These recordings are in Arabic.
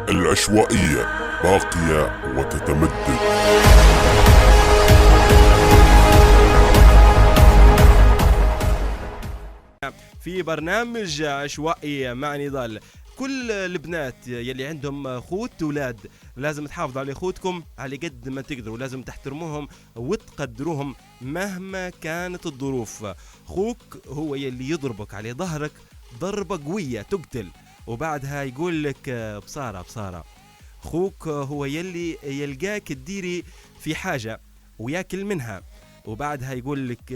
العشوائية باقية وتتمدد. في برنامج عشوائي مع نضال. كل البنات يلي عندهم اخوت ولاد لازم تحافظوا على اخوتكم على قد ما تقدروا، لازم تحترموهم وتقدروهم مهما كانت الظروف. اخوك هو يلي يضربك على ظهرك ضربة قوية تقتل وبعدها يقول لك بصارة بصارة. اخوك هو يلي يلقاك تديري في حاجة وياكل منها وبعدها يقول لك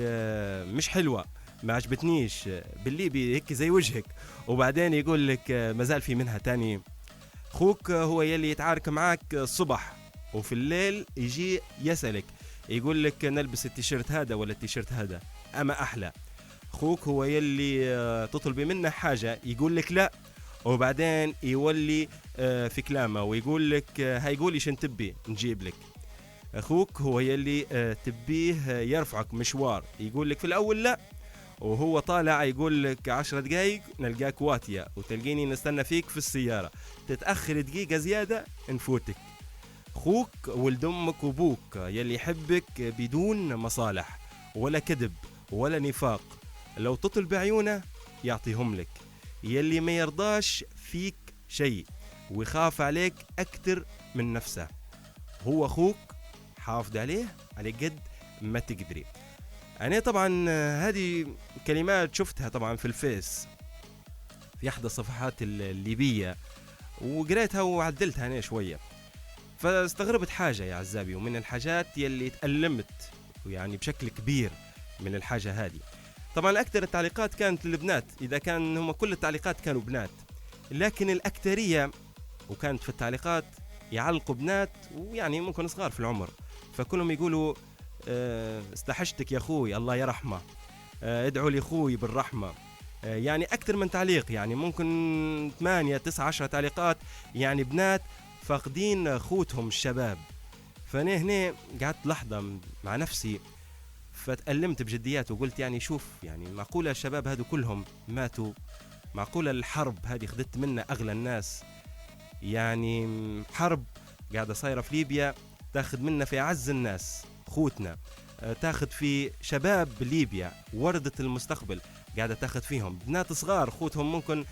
مش حلوة، ما عجبتنيش، بالليبي هيك زي وجهك، وبعدين يقول لك مازال في منها تاني. اخوك هو يلي يتعارك معاك الصبح وفي الليل يجي يسألك يقول لك نلبس التيشيرت هذا ولا التيشيرت هذا اما احلى. اخوك هو يلي تطلبي منه حاجة يقول لك لا وبعدين يولي في كلامه ويقول لك هيقولي شن تبي نجيب لك. اخوك هو يلي تبيه يرفعك مشوار يقول لك في الاول لا وهو طالع يقول لك 10 دقايق نلقاك واتية وتلقيني نستنى فيك في السيارة، تتأخر دقيقة زيادة نفوتك. اخوك ولد امك وابوك يلي يحبك بدون مصالح ولا كذب ولا نفاق، لو تطل بعيونه يعطيهم لك، يلي ما يرضاش فيك شيء ويخاف عليك أكتر من نفسه. هو أخوك، حافظ عليه على قد ما تقدري. أنا طبعا هذه كلمات شفتها طبعا في الفيس في أحد الصفحات الليبية وقريتها وعدلتها أنا شوية، فاستغربت حاجة يا عزابي، ومن الحاجات يلي تألمت يعني بشكل كبير من الحاجة هذه. طبعا أكثر التعليقات كانت للبنات، إذا كان هم كل التعليقات كانوا بنات، لكن الأكثرية وكانت في التعليقات يعلقوا بنات ويعني ممكن صغار في العمر، فكلهم يقولوا استحشتك يا أخوي الله يرحمه، ادعوا لي أخوي بالرحمة. يعني أكثر من تعليق، يعني ممكن 8 9 10 تعليقات يعني بنات فاقدين أخوتهم الشباب. فأنا هنا قعدت لحظة مع نفسي فتألمت بجديات وقلت يعني شوف، يعني معقولة الشباب هادو كلهم ماتوا؟ معقولة الحرب هذه خدت منا أغلى الناس؟ يعني حرب قاعدة صايرة في ليبيا تاخد منا في أعز الناس خوتنا، تاخد في شباب ليبيا وردة المستقبل قاعدة تاخد فيهم بنات صغار خوتهم ممكن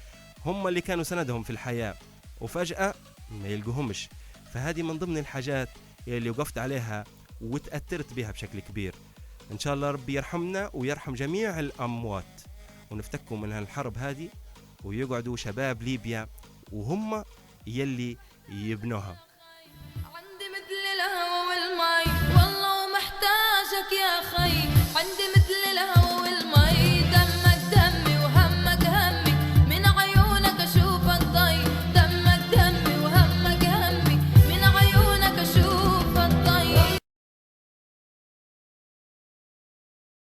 هم اللي كانوا سندهم في الحياة وفجأة ما يلقوهمش. فهذه من ضمن الحاجات اللي وقفت عليها وتأثرت بها بشكل كبير. إن شاء الله ربي يرحمنا ويرحم جميع الأموات ونفتكوا من هالحرب هذه ويقعدوا شباب ليبيا وهم يلي يبنوها. عندي مثل الهوى والماي والله محتاجك يا خي.